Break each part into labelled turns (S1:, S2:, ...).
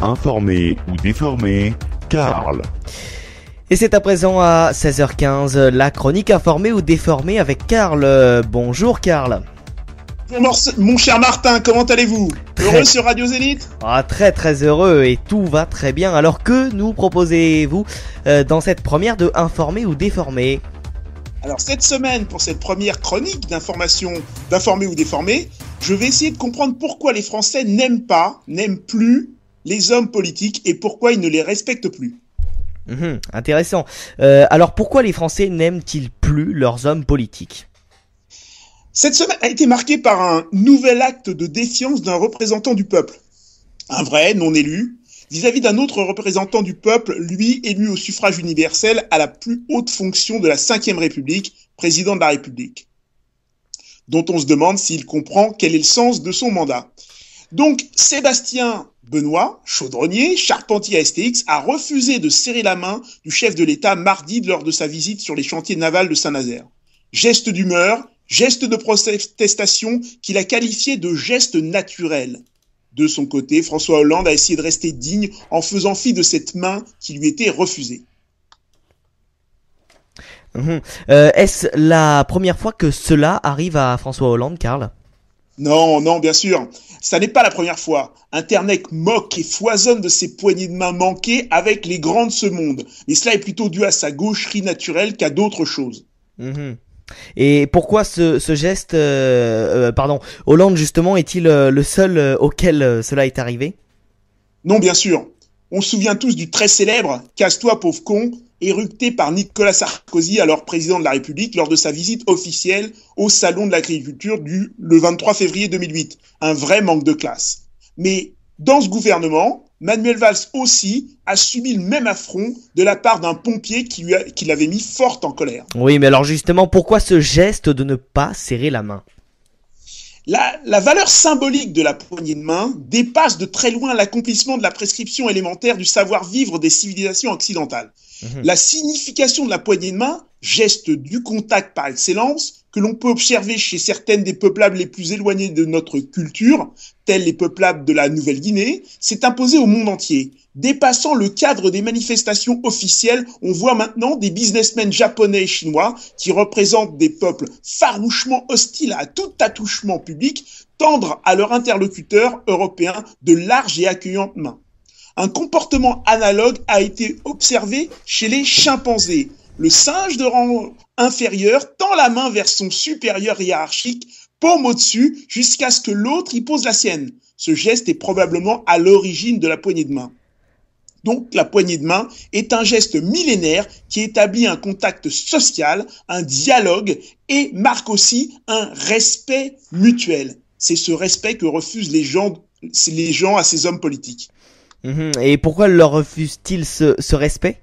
S1: Informé ou déformé, Karl.
S2: Et c'est à présent à 16h15, la chronique informée ou déformée avec Karl. Bonjour Karl.
S3: Bonjour mon cher Martin, comment allez-vous? Heureux sur Radio Zénith?
S2: Très heureux et tout va très bien. Alors que nous proposez-vous dans cette première de informé ou déformé?
S3: Alors cette semaine, pour cette première chronique d'informé ou déformé, je vais essayer de comprendre pourquoi les Français n'aiment plus les hommes politiques et pourquoi ils ne les respectent plus.
S2: Intéressant. Alors pourquoi les Français n'aiment-ils plus leurs hommes politiques?
S3: Cette semaine a été marquée par un nouvel acte de défiance d'un représentant du peuple. Un vrai, non élu, vis-à-vis d'un autre représentant du peuple, lui élu au suffrage universel à la plus haute fonction de la Ve République, président de la République, dont on se demande s'il comprend quel est le sens de son mandat. Donc, Sébastien Benoît, chaudronnier, charpentier à STX, a refusé de serrer la main du chef de l'État mardi lors de sa visite sur les chantiers navals de Saint-Nazaire. Geste d'humeur, geste de protestation qu'il a qualifié de geste naturel. De son côté, François Hollande a essayé de rester digne en faisant fi de cette main qui lui était refusée.
S2: Est-ce la première fois que cela arrive à François Hollande, Karl?
S3: Non, bien sûr. Ça n'est pas la première fois. Internet moque et foisonne de ses poignées de main manquées avec les grands de ce monde. Mais cela est plutôt dû à sa gaucherie naturelle qu'à d'autres choses.
S2: Et pourquoi ce geste, Hollande justement, est-il le seul auquel cela est arrivé?
S3: Non, bien sûr. On se souvient tous du très célèbre « Casse-toi, pauvre con », éructé par Nicolas Sarkozy, alors président de la République, lors de sa visite officielle au Salon de l'Agriculture le 23 février 2008. Un vrai manque de classe. Mais dans ce gouvernement, Manuel Valls aussi a subi le même affront de la part d'un pompier qui l'avait mis fort en colère.
S2: Oui, mais alors justement, pourquoi ce geste de ne pas serrer la main?
S3: La valeur symbolique de la poignée de main dépasse de très loin l'accomplissement de la prescription élémentaire du savoir-vivre des civilisations occidentales. La signification de la poignée de main, geste du contact par excellence, que l'on peut observer chez certaines des peuplades les plus éloignées de notre culture, telles les peuplades de la Nouvelle-Guinée, s'est imposée au monde entier. Dépassant le cadre des manifestations officielles, on voit maintenant des businessmen japonais et chinois qui représentent des peuples farouchement hostiles à tout attouchement public, tendre à leur interlocuteur européen de larges et accueillantes mains. Un comportement analogue a été observé chez les chimpanzés. Le singe de rang inférieur tend la main vers son supérieur hiérarchique, paume au-dessus, jusqu'à ce que l'autre y pose la sienne. Ce geste est probablement à l'origine de la poignée de main. Donc, la poignée de main est un geste millénaire qui établit un contact social, un dialogue et marque aussi un respect mutuel. C'est ce respect que refusent les gens à ces hommes politiques.
S2: Et pourquoi leur refusent-ils ce respect?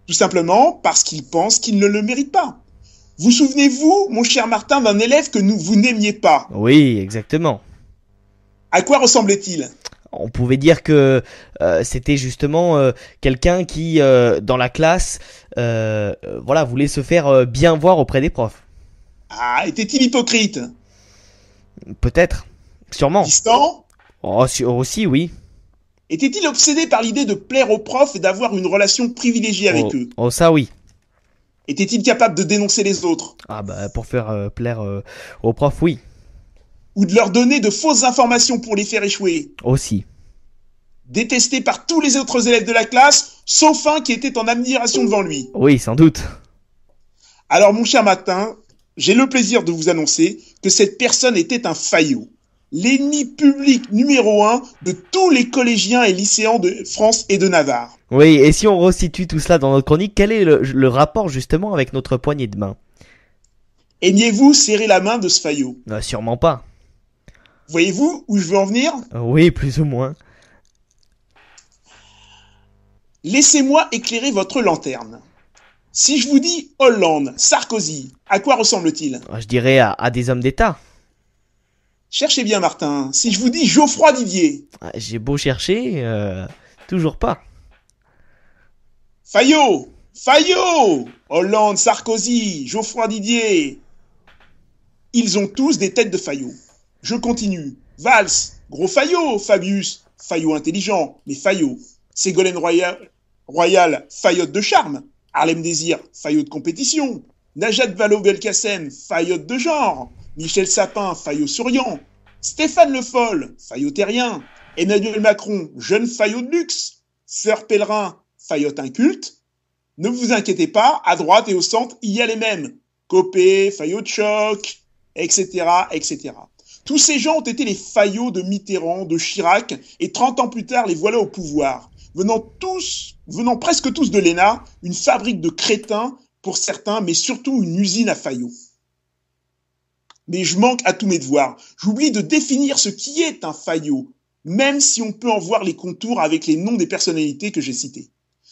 S3: Tout simplement parce qu'ils pensent qu'ils ne le méritent pas. Vous souvenez-vous, mon cher Martin, d'un élève que vous n'aimiez pas?
S2: Oui, exactement.
S3: À quoi ressemblait-il?
S2: On pouvait dire que c'était justement quelqu'un qui, dans la classe, voulait se faire bien voir auprès des profs.
S3: Ah, était-il hypocrite?
S2: Peut-être, sûrement.
S3: Distant?
S2: Aussi, oui.
S3: Était-il obsédé par l'idée de plaire aux profs et d'avoir une relation privilégiée avec eux?
S2: Ça oui.
S3: Était-il capable de dénoncer les autres?
S2: Pour faire plaire aux profs, oui.
S3: Ou de leur donner de fausses informations pour les faire échouer?
S2: Aussi.
S3: Détesté par tous les autres élèves de la classe, sauf un qui était en admiration devant lui.
S2: Oui, sans doute.
S3: Alors, mon cher Martin, j'ai le plaisir de vous annoncer que cette personne était un faillot. L'ennemi public numéro 1 de tous les collégiens et lycéens de France et de Navarre.
S2: Oui, et si on resitue tout cela dans notre chronique, quel est le rapport justement avec notre poignée de main?
S3: Aimiez-vous serrer la main de ce faillot?
S2: Sûrement pas.
S3: Voyez-vous où je veux en venir?
S2: Oui, plus ou moins.
S3: Laissez-moi éclairer votre lanterne. Si je vous dis Hollande, Sarkozy, à quoi ressemble-t-il?
S2: Je dirais à des hommes d'État.
S3: Cherchez bien, Martin. Si je vous dis Geoffroy Didier.
S2: J'ai beau chercher, toujours pas.
S3: Fayot, Hollande, Sarkozy, Geoffroy Didier. Ils ont tous des têtes de Fayot. Je continue. Valls, gros Fayot, Fabius. Fayot intelligent, mais Fayot. Ségolène Royal, Fayotte de charme. Harlem Désir, Fayot de compétition. Najat Vallaud-Belkacem, Fayotte de genre. Michel Sapin, Fayot souriant. Stéphane Le Foll, Fayot terrien. Emmanuel Macron, jeune Fayot de luxe. Sœur Pèlerin, Fayot inculte. Ne vous inquiétez pas, à droite et au centre, il y a les mêmes. Copé, Fayot de choc, etc., etc. Tous ces gens ont été les Fayot de Mitterrand, de Chirac, et 30 ans plus tard, les voilà au pouvoir. Venant presque tous de l'ENA, une fabrique de crétins pour certains, mais surtout une usine à Fayot. Mais je manque à tous mes devoirs. J'oublie de définir ce qui est un Fayot, même si on peut en voir les contours avec les noms des personnalités que j'ai citées.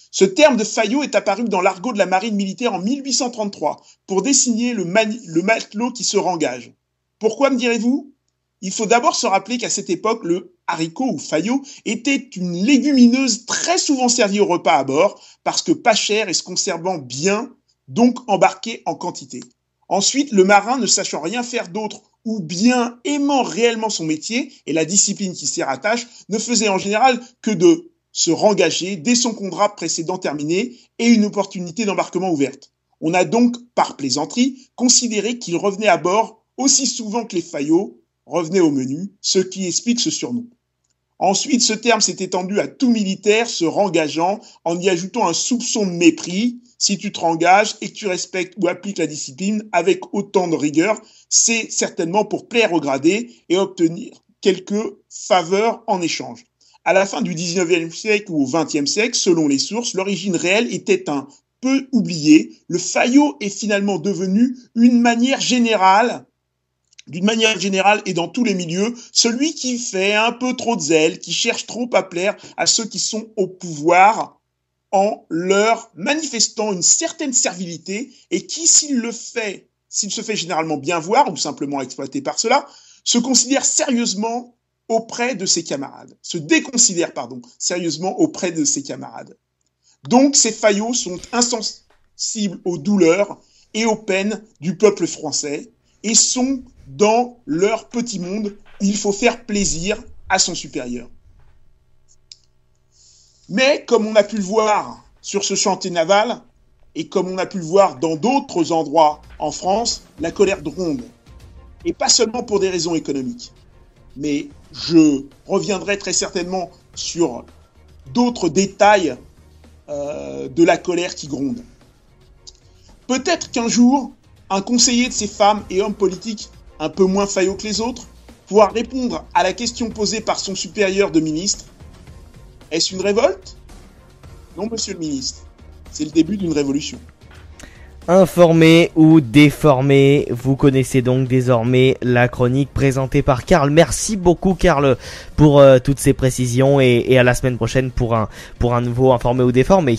S3: Ce terme de Fayot est apparu dans l'argot de la marine militaire en 1833 pour désigner le matelot qui se rengage. Pourquoi, me direz-vous ? Il faut d'abord se rappeler qu'à cette époque, le haricot ou Fayot était une légumineuse très souvent servie au repas à bord parce que pas cher et se conservant bien, donc embarqué en quantité. Ensuite, le marin, ne sachant rien faire d'autre ou bien aimant réellement son métier et la discipline qui s'y rattache, ne faisait en général que de se rengager dès son contrat précédent terminé et une opportunité d'embarquement ouverte. On a donc, par plaisanterie, considéré qu'il revenait à bord aussi souvent que les Fayots revenaient au menu, ce qui explique ce surnom. Ensuite, ce terme s'est étendu à tout militaire se rengageant en y ajoutant un soupçon de mépris. Si tu te rengages et que tu respectes ou appliques la discipline avec autant de rigueur, c'est certainement pour plaire au gradé et obtenir quelques faveurs en échange. À la fin du 19e siècle ou au 20e siècle, selon les sources, l'origine réelle était un peu oubliée. Le Fayot est finalement devenu d'une manière générale et dans tous les milieux, celui qui fait un peu trop de zèle, qui cherche trop à plaire à ceux qui sont au pouvoir en leur manifestant une certaine servilité et qui, s'il se fait généralement bien voir ou simplement exploité par cela, se déconsidère sérieusement auprès de ses camarades. Donc, ces Fayots sont insensibles aux douleurs et aux peines du peuple français et sont dans leur petit monde où il faut faire plaisir à son supérieur. Mais, comme on a pu le voir sur ce chantier naval, et comme on a pu le voir dans d'autres endroits en France, la colère gronde. Et pas seulement pour des raisons économiques. Mais je reviendrai très certainement sur d'autres détails de la colère qui gronde. Peut-être qu'un jour, un conseiller de ces femmes et hommes politiques un peu moins Fayot que les autres pourra répondre à la question posée par son supérieur de ministre. Est-ce une révolte ? Non, monsieur le ministre. C'est le début d'une révolution.
S2: Informé ou déformé, vous connaissez donc désormais la chronique présentée par Karl. Merci beaucoup Karl pour toutes ces précisions et à la semaine prochaine pour un nouveau informé ou déformé.